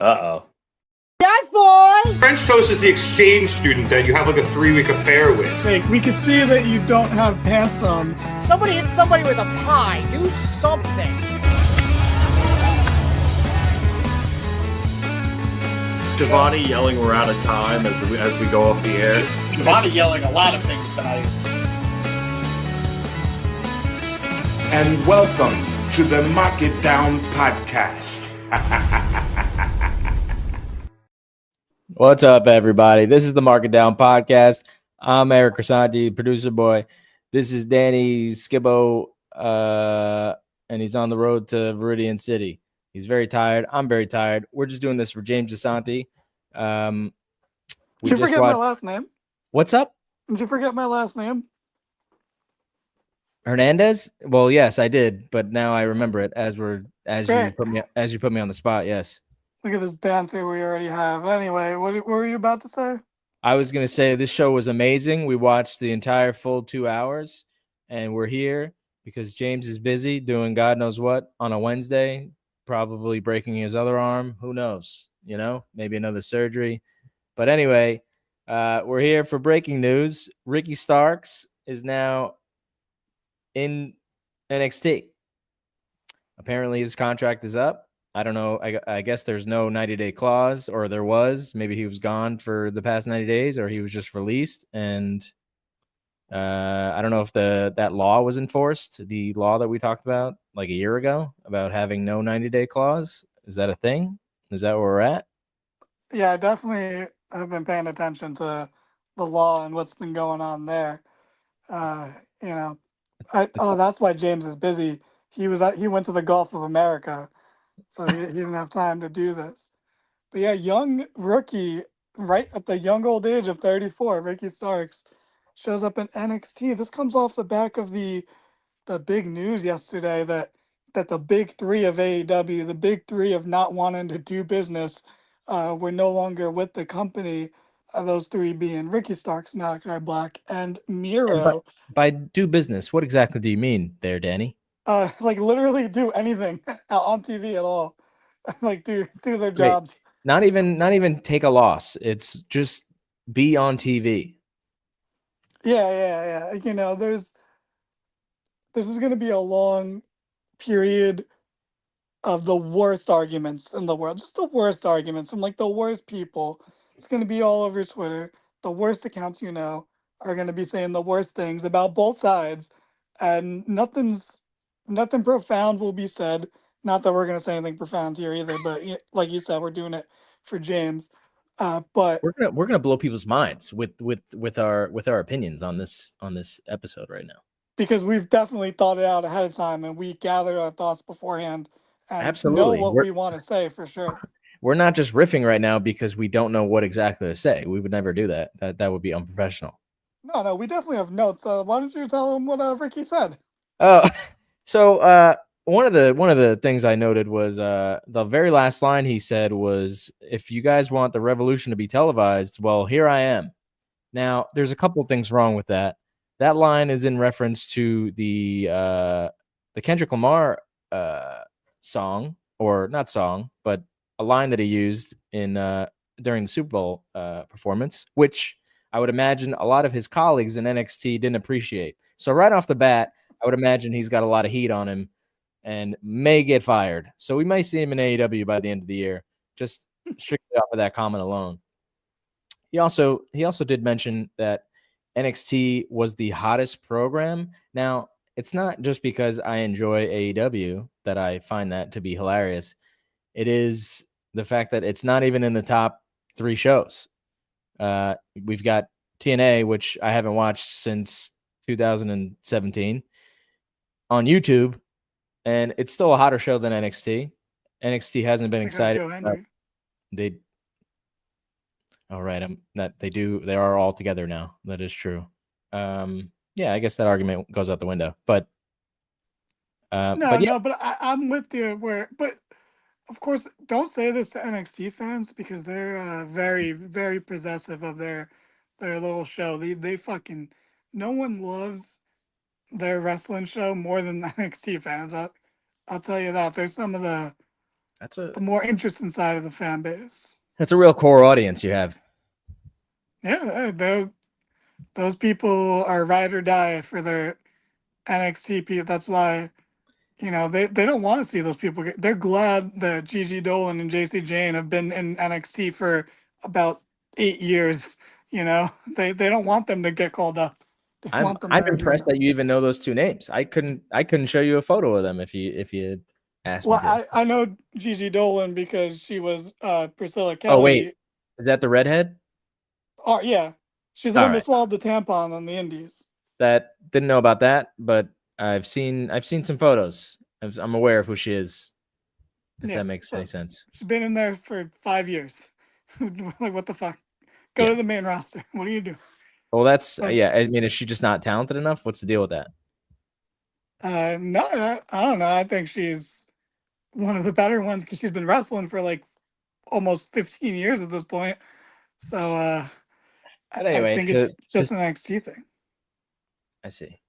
Uh-oh. Yes, boy! French toast is the exchange student that you have like a 3-week affair with. Like, we can see that you don't have pants on. Somebody hit somebody with a pie. Do something. Giovanni yelling we're out of time as we go off the air. Giovanni yelling a lot of things tonight. And welcome to the Mark It Down podcast. What's up, everybody? This is the Mark It Down podcast. I'm Eric Crisanti, producer boy. This is Danny Skibbo, and he's on the road to Viridian City. He's very tired. I'm very tired. We're just doing this for James DeSanti. Did you forget my last name? What's up? Did you forget my last name? Hernandez? Well, yes, I did, but now I remember it as you put me on the spot. Yes. Look at this banter we already have. Anyway, what were you about to say? I was going to say this show was amazing. We watched the entire full 2 hours, and we're here because James is busy doing God knows what on a Wednesday, probably breaking his other arm. Who knows? You know, maybe another surgery. But anyway, we're here for breaking news. Ricky Starks is now in NXT. Apparently his contract is up. I don't know. I guess there's no 90-day clause, or there was. Maybe he was gone for the past 90 days, or he was just released. And I don't know if that law was enforced, the law that we talked about like a year ago about having no 90-day clause. Is that a thing? Is that where we're at? Yeah, I definitely have been paying attention to the law and what's been going on there. That's why James is busy. He went to the Gulf of America. So he didn't have time to do this. But yeah, young rookie, right at the young old age of 34, Ricky Starks shows up in NXT. This comes off the back of the big news yesterday that the big three of AEW, the big three of not wanting to do business, were no longer with the company. Those three being Ricky Starks, Malachi Black, and Miro. And by do business, what exactly do you mean there, Danny? Like literally do anything on TV at all. Like do their jobs. Not even take a loss. It's just be on TV. Yeah. You know, this is going to be a long period of the worst arguments in the world. Just the worst arguments from like the worst people. It's going to be all over Twitter. The worst accounts are going to be saying the worst things about both sides, and nothing profound will be said. Not that we're going to say anything profound here either, but like you said, we're doing it for James. But we're gonna blow people's minds with our opinions on this episode right now, because we've definitely thought it out ahead of time and we gathered our thoughts beforehand and absolutely know what we want to say for sure. We're not just riffing right now because we don't know what exactly to say. We would never do that. That would be unprofessional. No, we definitely have notes. Why don't you tell them what Ricky said? So one of the things I noted was the very last line he said was, "If you guys want the revolution to be televised, well, here I am." Now, there's a couple of things wrong with that. That line is in reference to the Kendrick Lamar song, or not song, but a line that he used in during the Super Bowl performance, which I would imagine a lot of his colleagues in NXT didn't appreciate. So right off the bat, I would imagine he's got a lot of heat on him and may get fired. So we may see him in AEW by the end of the year, just strictly off of that comment alone. He also did mention that NXT was the hottest program. Now, it's not just because I enjoy AEW that I find that to be hilarious. It is the fact that it's not even in the top 3 shows. We've got TNA, which I haven't watched since 2017 on YouTube, and it's still a hotter show than NXT. NXT hasn't been excited. They are all together now. That is true. Yeah, I guess that argument goes out the window. But I'm with you. But of course, don't say this to NXT fans because they're very, very possessive of their little show. They fucking, no one loves their wrestling show more than the NXT fans. I'll tell you that. There's some of the That's a the more interesting side of the fan base. that's a real core audience you have. Yeah, those people are ride or die for their NXT people. That's why, they don't want to see those people they're glad that Gigi Dolan and JC Jane have been in NXT for about 8 years. They don't want them to get called up. They want them I'm there. impressed that you even know those two names. I couldn't show you a photo of them if you had asked me Well, to. I know Gigi Dolan because she was Priscilla Oh wait, Kelly. is that the redhead? Oh yeah, she's the All one that right, swallowed the tampon on the Indies. that didn't know about that, but I've seen some photos. I'm aware of who she is. If Yeah, that makes so any sense. she's been in there for 5 years. Like what the fuck? Go Yeah. to the main roster. What do you do? Well, that's But yeah. I mean, is she just not talented enough? What's the deal with that? no, I don't know. I think she's one of the better ones because she's been wrestling for like almost 15 years at this point. So But I anyway, think it's just an NXT thing. I see.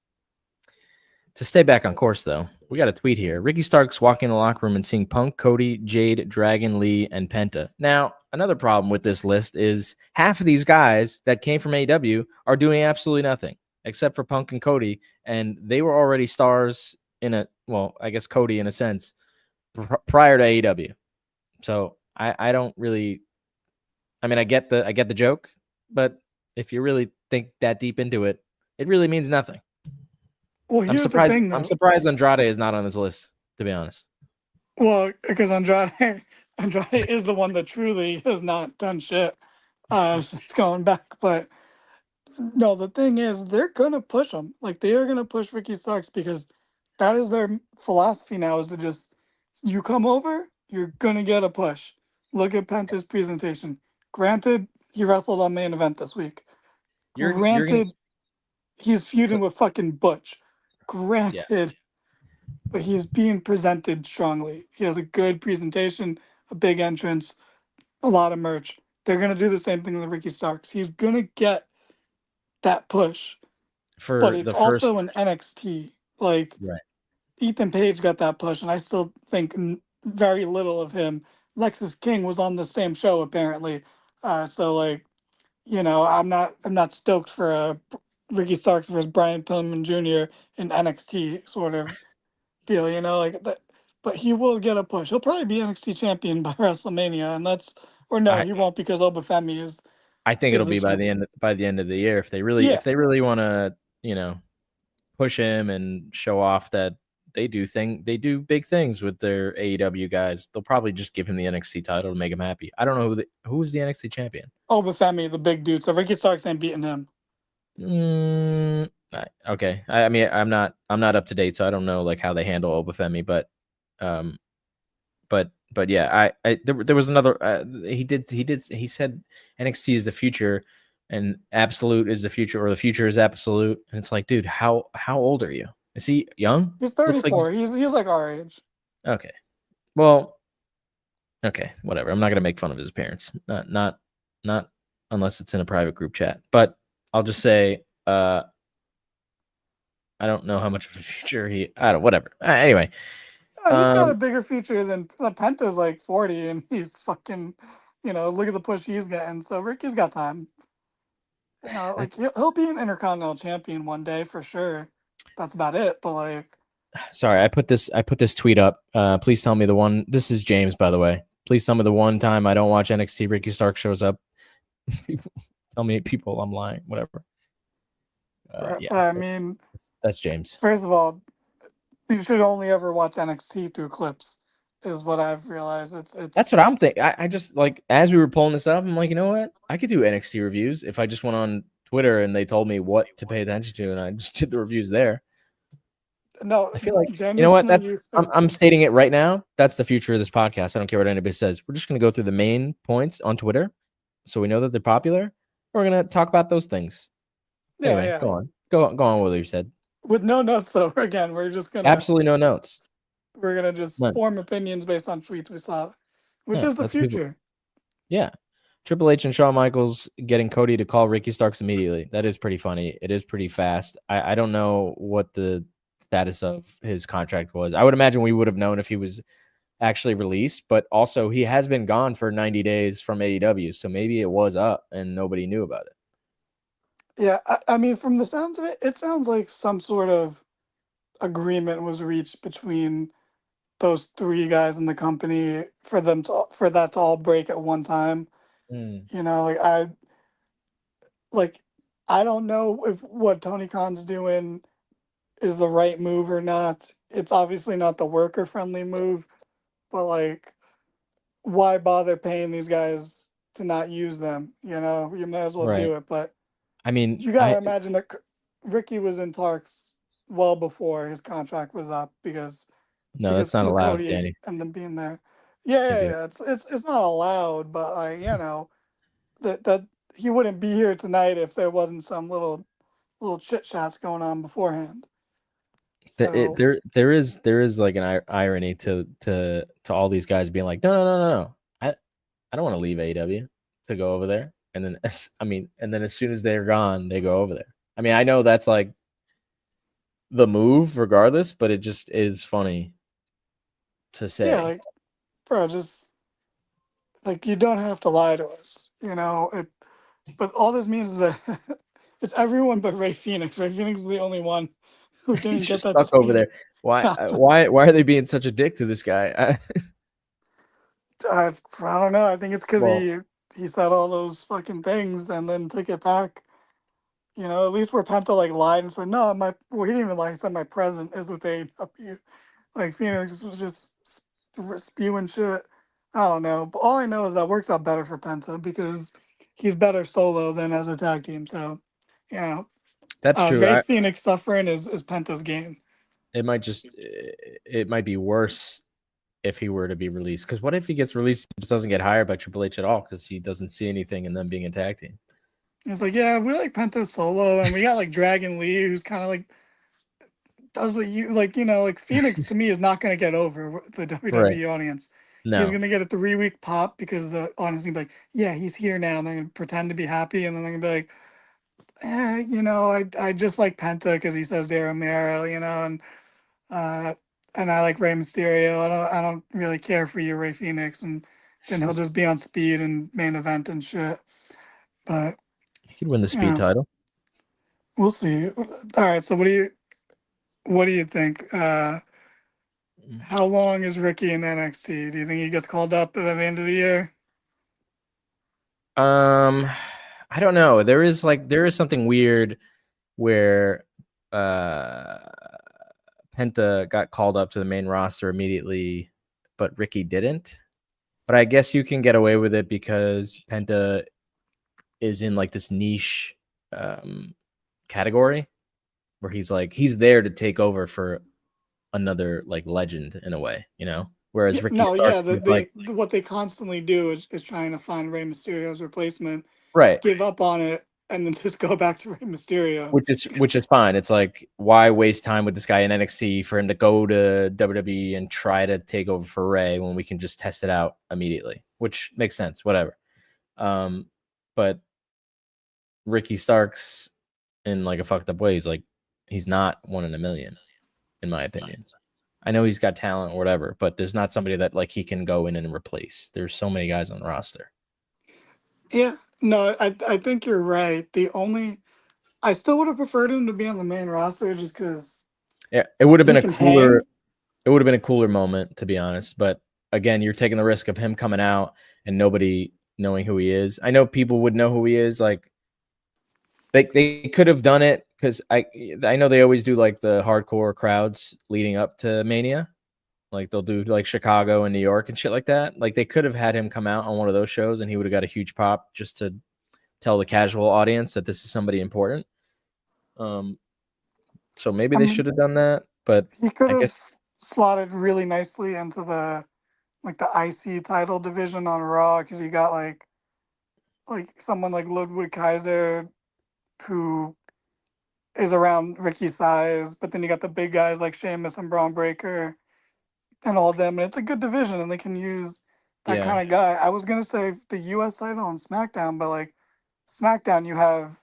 To stay back on course, though, we got a tweet here. Ricky Starks walking in the locker room and seeing Punk, Cody, Jade, Dragon, Lee, and Penta. Now, another problem with this list is half of these guys that came from AEW are doing absolutely nothing except for Punk and Cody, and they were already stars I guess Cody in a sense, prior to AEW. So I don't really. I mean, I get the joke, but if you really think that deep into it, it really means nothing. Well, I'm here's the surprised. thing, I'm though. surprised Andrade is not on this list, to be honest. Well, because Andrade is the one that truly has not done shit since going back. But no, the thing is, they're gonna push him. Like they are gonna push Ricky Starks because that is their philosophy now. Is to just you come over, you're gonna get a push. Look at Penta's presentation. Granted, he wrestled on main event this week. You're gonna Granted, he's feuding so, with fucking Butch. yeah Granted, but he's being presented strongly. He has a good presentation, a big entrance, a lot of merch. They're gonna do the same thing with Ricky Starks. He's gonna get that push, but for it's the also first an NXT. Like right. Ethan Page got that push, and I still think very little of him. Lexus King was on the same show apparently, so like I'm not stoked for a Ricky Starks versus Brian Pillman Jr. in NXT sort of deal, like that. But he will get a push. He'll probably be NXT champion by WrestleMania, and or no, I he won't because Obafemi I think is it'll the be by the champion. end of the year if they Yeah. really want to push him and show off that they do big things with their AEW guys. They'll probably just give him the NXT title to make him happy. I don't know who is the NXT champion. Obafemi, the big dude. So Ricky Starks ain't beating him. Okay. I mean, I'm not up to date, so I don't know like how they handle Obafemi, but yeah, there was another. He said NXT is the future, and Absolute is the future, or the future is Absolute. And it's like, dude, how old are you? Is he young? He's Looks like 34. He's like our age. okay. Well, okay, whatever. I'm not gonna make fun of his appearance. Not unless it's in a private group chat. But I'll just say, I don't know how much of a future I don't. Whatever. Anyway. He's got a bigger future than Penta's like 40, and he's fucking, look at the push he's getting. So Ricky's got time. Like he'll be an Intercontinental Champion one day for sure. That's about it. But like, sorry, I put this tweet up. Please tell me the one. This is James, by the way. Please tell me the one time I don't watch NXT, Ricky Stark shows up. Tell me, people, I'm lying. Whatever. Yeah, I mean, that's James. First of all, you should only ever watch NXT through clips. Is what I've realized. It's That's what I'm thinking. I just like as we were pulling this up, I'm like, you know what? I could do NXT reviews if I just went on Twitter and they told me what to pay attention to, and I just did the reviews there. No, I feel like you know what? I'm stating it right now. That's the future of this podcast. I don't care what anybody says. We're just going to go through the main points on Twitter, so we know that they're popular. We're going to talk about those things. Yeah, anyway, yeah. go on with what you said. With no notes, though. Again, we're just gonna absolutely no notes. We're gonna just form opinions based on tweets we saw, which Yeah, is the future. Yeah. Triple H and Shawn Michaels getting Cody to call Ricky Starks immediately. That is pretty funny. It is pretty fast. I don't know what the status of his contract was. I would imagine we would have known if he was actually released, but also he has been gone for 90 days from AEW, so maybe it was up and nobody knew about it. Yeah, I mean, from the sounds of it, it sounds like some sort of agreement was reached between those three guys in the company for that to all break at one time. Mm, You know, like I don't know if what Tony Khan's doing is the right move or not. It's obviously not the worker friendly move, but like, why bother paying these guys to not use them? You know, you may as well right. do it. But I mean, you gotta imagine that Ricky was in talks well before his contract was up no, that's not with allowed, Cody Danny. and them being there. Yeah, Can't yeah, do it. yeah. It's not allowed, but like, you know, that he wouldn't be here tonight if there wasn't some little chit chats going on beforehand. So There is like an irony to all these guys being like, no. I don't want to leave AEW to go over there. And then and then as soon as they're gone, they go over there. I mean, I know that's like the move regardless, but it just is funny to yeah, say. like, bro, just like, you don't have to lie to us, you know. But all this means is that it's everyone but Ray Phoenix. Ray Phoenix is the only one who He's didn't get just that stuck over speed. there. Why are they being such a dick to this guy? I don't know. I think it's because Well, he said all those fucking things and then took it back. You know, at least where Penta like lied and said, no, well, he didn't even lie. He said my present is with AEW. Like, Phoenix was just spewing shit. I don't know. But all I know is that works out better for Penta because he's better solo than as a tag team. So, you know, that's true. Ray Phoenix suffering is Penta's gain. It might be worse if he were to be released. Because what if he gets released and just doesn't get hired by Triple H at all because he doesn't see anything in them being a tag team? It's like, yeah, we like Penta solo, and we got like Dragon Lee, who's kind of like does what you like. You know, like Phoenix to me is not going to get over the Right. WWE audience. He's No. going to get a 3 week pop because the audience is going to be like, yeah, he's here now. And they're going to pretend to be happy. And then they're going to be like, you know, I just like Penta because he says they're Romero, you know, uh, and I like Rey Mysterio. I don't really care for you, Ray Phoenix. And then he'll just be on speed and main event and shit. But, He could win the you speed know, title. we'll see. All right. So what do you think? How long is Ricky in NXT? Do you think he gets called up at the end of the year? I don't know. There is something weird where uh Penta got called up to the main roster immediately, but Ricky didn't. But I guess you can get away with it because Penta is in like this niche category where he's there to take over for another like legend in a way, you know. Whereas Yeah, Ricky no, yeah. Starks is like What they constantly do is trying to find Rey Mysterio's replacement, right, give up on it, and then just go back to Rey Mysterio. which is fine. It's like why waste time with this guy in NXT for him to go to WWE and try to take over for Ray when we can just test it out immediately, which makes sense. Whatever. But Ricky Starks in like a fucked up way, he's not one in a million, in my opinion. I know he's got talent or whatever, but there's not somebody that like he can go in and replace. There's so many guys on the roster. Yeah, no, I think you're right. I still would have preferred him to be on the main roster just because Yeah, it would have been he a can cooler. hang. It would have been a cooler moment, to be honest. But again, you're taking the risk of him coming out and nobody knowing who he is. I know people would know who he is. Like they could have done it because I know they always do like the hardcore crowds leading up to Mania. Like they'll do like Chicago and New York and shit like that. Like they could have had him come out on one of those shows and he would have got a huge pop just to tell the casual audience that this is somebody important. So maybe I they mean, should have done that, but he could I have guess slotted really nicely into the IC title division on Raw because you got like someone like Ludwig Kaiser who is around Ricky's size, but then you got the big guys like Sheamus and Braun Breaker and all of them, and it's a good division, and they can use that yeah, kind of guy. I was gonna say the U.S. title on SmackDown, but like SmackDown, you have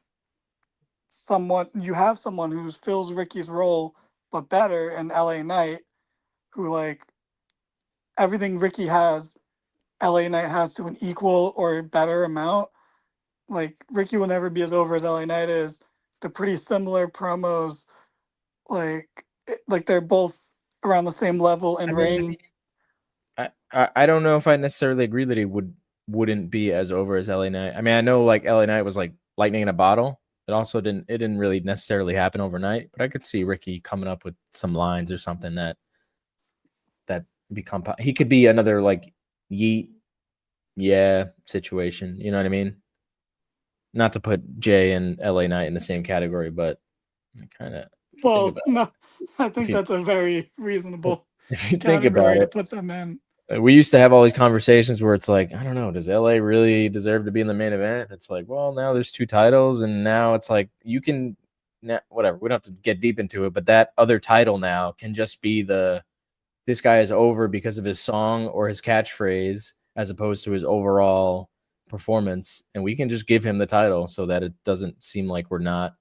someone who fills Ricky's role but better in LA Knight, who like everything Ricky has, LA Knight has to an equal or better amount. Like Ricky will never be as over as LA Knight is. They're pretty similar promos. Like they're both around the same level in I mean, ring. I don't know if I necessarily agree that he wouldn't be as over as LA Knight. I mean, I know like LA Knight was like lightning in a bottle. It didn't really necessarily happen overnight, but I could see Ricky coming up with some lines or something that become. He could be another like yeet, yeah situation. You know what I mean? Not to put Jay and LA Knight in the same category, but kind of. Well, no, I think that's a very reasonable If you think about category to it, put them in. we used to have all these conversations where it's like, I don't know, does LA really deserve to be in the main event? It's like, well, now there's 2 titles, and now it's like you can, whatever. We don't have to get deep into it, but that other title now can just be this guy is over because of his song or his catchphrase, as opposed to his overall performance, and we can just give him the title so that it doesn't seem like we're not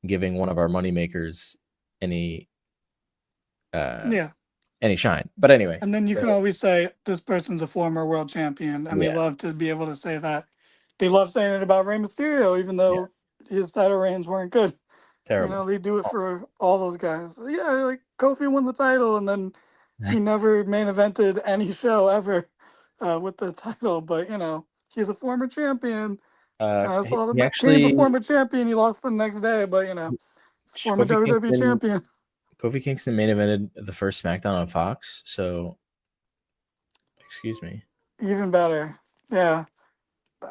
giving one of our moneymakers any shine. But anyway. And then you can always say this person's a former world champion, and they love to be able to say that. They love saying it about Rey Mysterio, even though his title reigns weren't good. Terrible. You know, they do it for all those guys. Yeah, like Kofi won the title, and then he never main evented any show ever with the title. But you know, he's a former champion. I saw the Kane's a former champion. He lost the next day, but you know, he's former WWE champion. Kofi Kingston main evented the first SmackDown on Fox, so excuse me. Even better, yeah.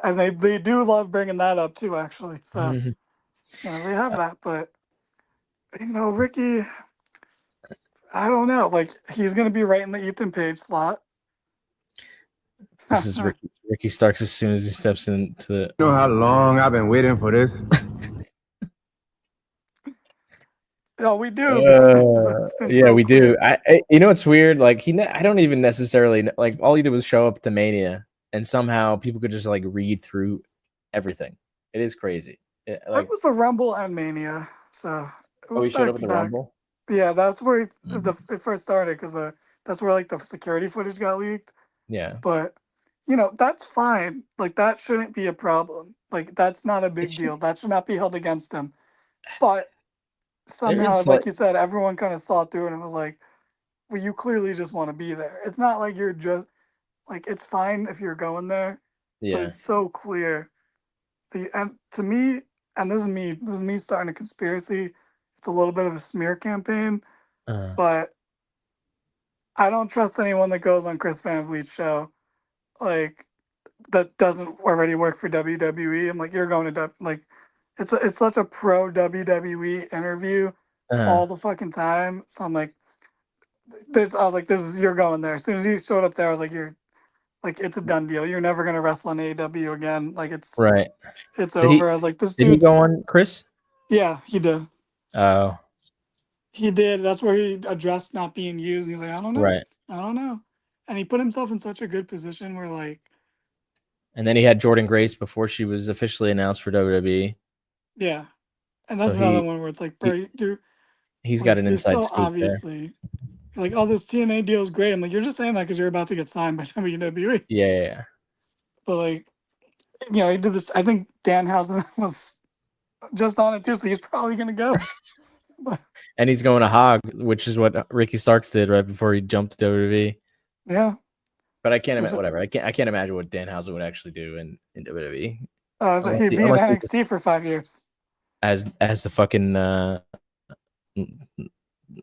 And they do love bringing that up too, actually. So yeah, they have that, but you know, Ricky, I don't know. Like he's gonna be right in the Ethan Page slot. This is Ricky Starks as soon as he steps into the. You know how long I've been waiting for this? Oh, we do. Yeah, we do. You know, it's weird. Like I don't even necessarily like. All he did was show up to Mania, and somehow people could just like read through everything. It is crazy. That was the Rumble and Mania. So it was he showed up at the Rumble. Yeah, that's where it first started because that's where like the security footage got leaked. Yeah, but you know that's fine. Like that shouldn't be a problem. Like that's not a big deal. That should not be held against him. But somehow, like you said, everyone kind of saw through it and was like, well, you clearly just want to be there. It's not like you're just like, it's fine if you're going there, but it's so clear. And to me, and this is me starting a conspiracy. It's a little bit of a smear campaign, but I don't trust anyone that goes on Chris Van Vliet's show, like that doesn't already work for WWE. I'm like, you're going to like. It's such a pro WWE interview all the fucking time. So I'm like, I was like, you're going there. As soon as he showed up there, I was like, it's a done deal. You're never gonna wrestle in AEW again. Like it's right. It's over. I was like, this dude. Did he go on Chris? Yeah, he did. Oh. He did. That's where he addressed not being used. And he was like, I don't know. Right. I don't know. And he put himself in such a good position where like. And then he had Jordan Grace before she was officially announced for WWE. Yeah, and that's another one where it's like, bro, he's got an inside scoop obviously, there. Like, oh, this TNA deal is great. I'm like, you're just saying that because you're about to get signed by WWE. Yeah. But like, you know, he did this. I think Danhausen was just on it too, so he's probably gonna go. And he's going to Hog, which is what Ricky Starks did right before he jumped to WWE. Yeah. But I can't imagine whatever. I can't imagine what Danhausen would actually do in WWE. He'd be in NXT for 5 years. As the fucking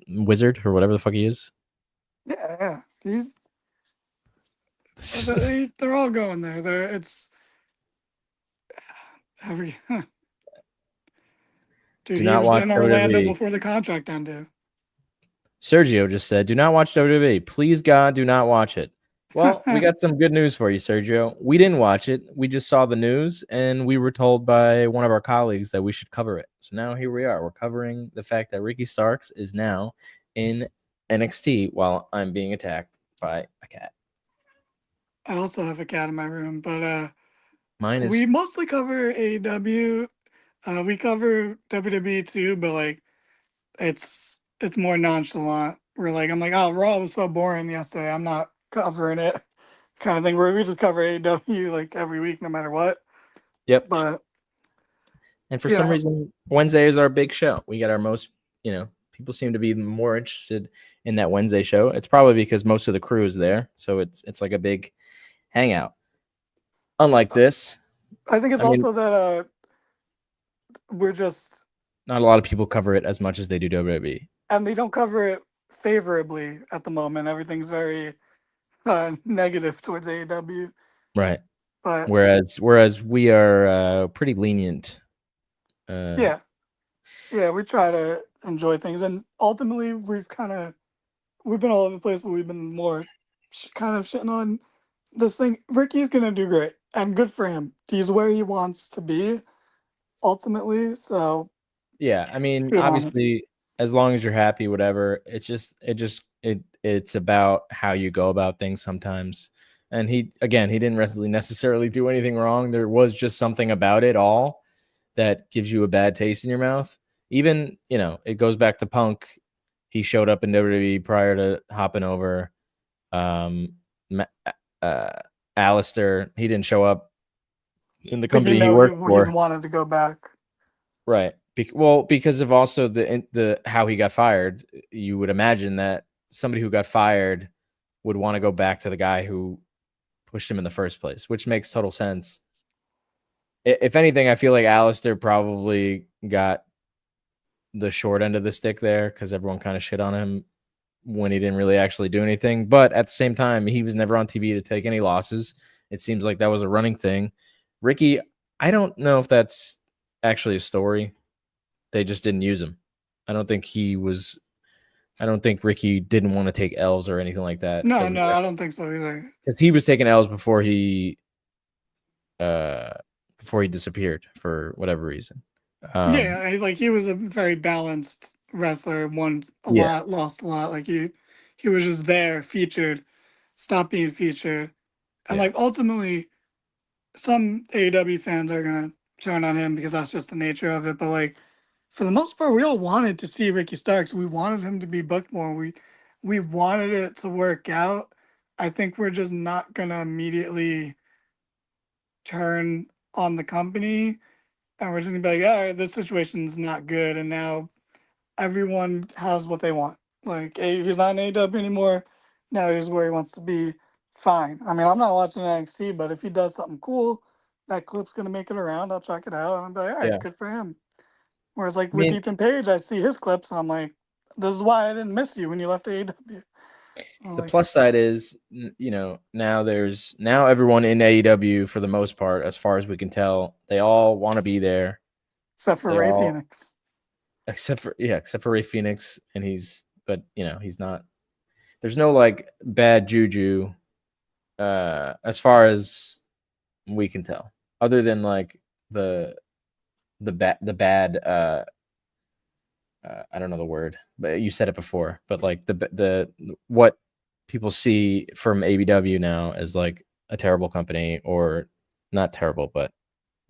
wizard or whatever the fuck he is. Yeah. They're all going there. It's every. Dude, he was in Orlando WWE. Before the contract ended. Sergio just said, "Do not watch WWE. Please, God, do not watch it." Well, we got some good news for you, Sergio. We didn't watch it. We just saw the news, and we were told by one of our colleagues that we should cover it. So now here we are. We're covering the fact that Ricky Starks is now in NXT while I'm being attacked by a cat. I also have a cat in my room, but mine is. We mostly cover AEW. We cover WWE too, but like it's more nonchalant. I'm like, oh, Raw was so boring yesterday. I'm not covering it, kind of thing, where we just cover AEW like every week, no matter what. Yep. But And for yeah. some reason, Wednesday is our big show. We got our most, people seem to be more interested in that Wednesday show. It's probably because most of the crew is there, so it's like a big hangout. Unlike this, I think it's also that we're just not a lot of people cover it as much as they do WWE. and they don't cover it favorably at the moment. Everything's very negative towards AEW. Right. But Whereas we are pretty lenient. yeah, we try to enjoy things, and ultimately we've been all over the place, but we've been more kind of shitting on this thing. Ricky's gonna do great, and good for him. He's where he wants to be, ultimately. So Yeah, I mean, good on him. obviously, as long as you're happy, whatever. It's about how you go about things sometimes. And he didn't really necessarily do anything wrong. There was just something about it all that gives you a bad taste in your mouth. Even, it goes back to Punk. He showed up in WWE prior to hopping over. Alistair, he didn't show up in the company he worked for. He's wanted to go back. Right. Because of also the how he got fired, you would imagine that somebody who got fired would want to go back to the guy who pushed him in the first place, which makes total sense. If anything, I feel like Alistair probably got the short end of the stick there because everyone kind of shit on him when he didn't really actually do anything. But at the same time, he was never on TV to take any losses. It seems like that was a running thing. Ricky, I don't know if that's actually a story. They just didn't use him. I don't think Ricky didn't want to take L's or anything like that. No, I don't think so either. Because he was taking L's before he disappeared for whatever reason. He was a very balanced wrestler. Won a lot, lost a lot. Like he was just there, featured, stopped being featured, and like ultimately, some AEW fans are gonna turn on him because that's just the nature of it. But like, for the most part, we all wanted to see Ricky Starks. We wanted him to be booked more. We wanted it to work out. I think we're just not gonna immediately turn on the company, and we're just gonna be like, all right, this situation's not good, and now everyone has what they want. Like, he's not in AEW anymore. Now he's where he wants to be. Fine. I mean, I'm not watching NXT, but if he does something cool, that clip's gonna make it around. I'll check it out, and I'm like, all right, good for him. Whereas, like, with Ethan Page, I see his clips, and I'm like, this is why I didn't miss you when you left AEW. The plus side is, now everyone in AEW, for the most part, as far as we can tell, they all want to be there. Except for Ray Phoenix. Except for Ray Phoenix, and he's not. There's no like bad juju, as far as we can tell, other than like the bad. I don't know the word, but you said it before. But like the what people see from AEW now as like a terrible company, or not terrible, but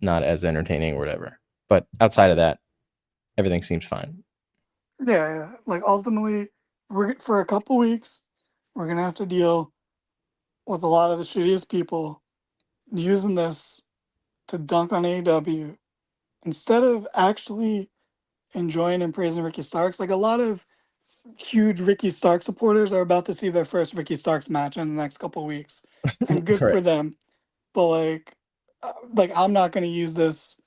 not as entertaining or whatever. But outside of that, everything seems fine. Yeah. Like ultimately, for a couple weeks, we're gonna have to deal with a lot of the shittiest people using this to dunk on AEW instead of actually enjoying and praising Ricky Starks. Like, a lot of huge Ricky Starks supporters are about to see their first Ricky Starks match in the next couple weeks, and good for them. But like I'm not gonna use this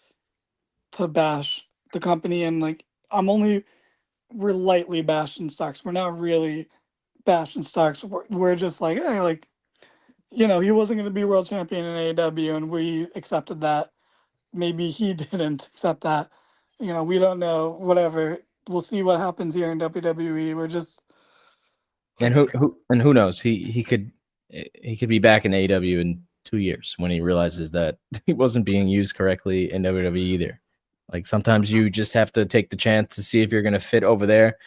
to bash the company, and like we're lightly bashing Starks. We're not really bashing Starks. We're just like, hey, like, he wasn't gonna be world champion in AEW, and we accepted that. Maybe he didn't accept that. We don't know. Whatever. We'll see what happens here in WWE. We're just and who knows? He could be back in AEW in 2 years when he realizes that he wasn't being used correctly in WWE either. Like, sometimes you just have to take the chance to see if you're going to fit over there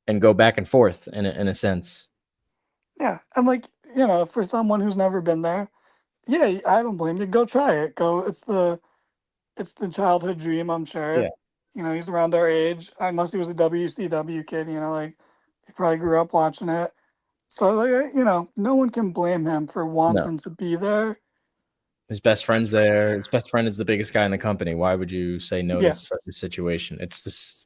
and go back and forth in a sense. Yeah, and like, for someone who's never been there, yeah, I don't blame you. Go try it. Go. It's the childhood dream, I'm sure. Yeah. He's around our age. Unless he was a WCW kid, like, he probably grew up watching it. So, like, no one can blame him for wanting to be there. His best friend's there. His best friend is the biggest guy in the company. Why would you say no to Yeah. such a situation? It's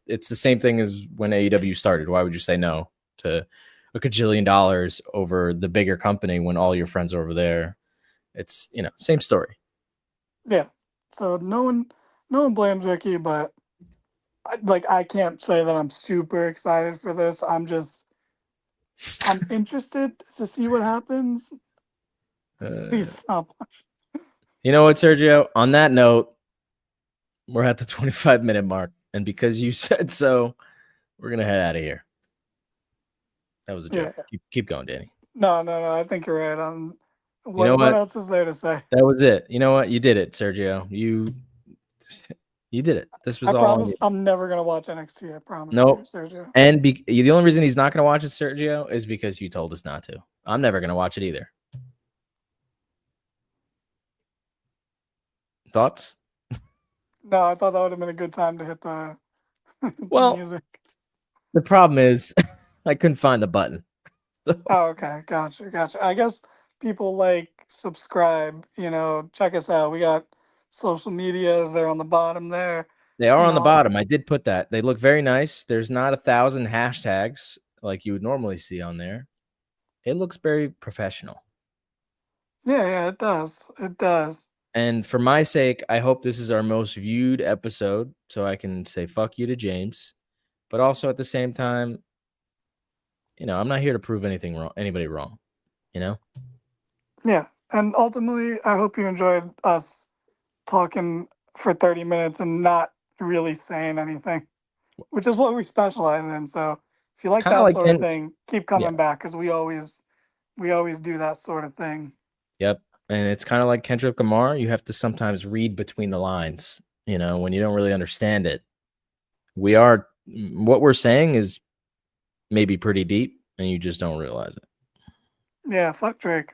the same thing as when AEW started. Why would you say no to a $1 gajillion over the bigger company when all your friends are over there? It's, same story. Yeah. So no one blames Ricky, but I can't say that I'm super excited for this. I'm interested to see what happens. Please stop. You know what, Sergio? On that note, we're at the 25-minute mark. And because you said so, we're going to head out of here. That was a joke. Yeah. Keep going, Danny. No. I think you're right. know What what? else is there to say? That was it. You know what? You did it, Sergio. You did it. This was I all on promise you. I'm never gonna watch NXT. I promise Nope. you, Sergio. And the only reason he's not going to watch it, Sergio, is because you told us not to. I'm never going to watch it either. Thoughts? No, I thought that would have been a good time to hit the, Well, music. The problem is I couldn't find the button. Oh, okay. Gotcha. I guess people subscribe, check us out. We got social medias. They're on the bottom there. They are on the bottom. I did put that. They look very nice. There's not 1,000 hashtags like you would normally see on there. It looks very professional. Yeah, it does. It does. And for my sake, I hope this is our most viewed episode so I can say fuck you to James. But also at the same time, I'm not here to prove anybody wrong, Yeah. And ultimately, I hope you enjoyed us talking for 30 minutes and not really saying anything, which is what we specialize in. So if you like Kinda that like sort of Ken- thing, keep coming back because we always do that sort of thing. Yep. And it's kind of like Kendrick Lamar. You have to sometimes read between the lines, when you don't really understand it. What we're saying is maybe pretty deep and you just don't realize it. Yeah, fuck Drake.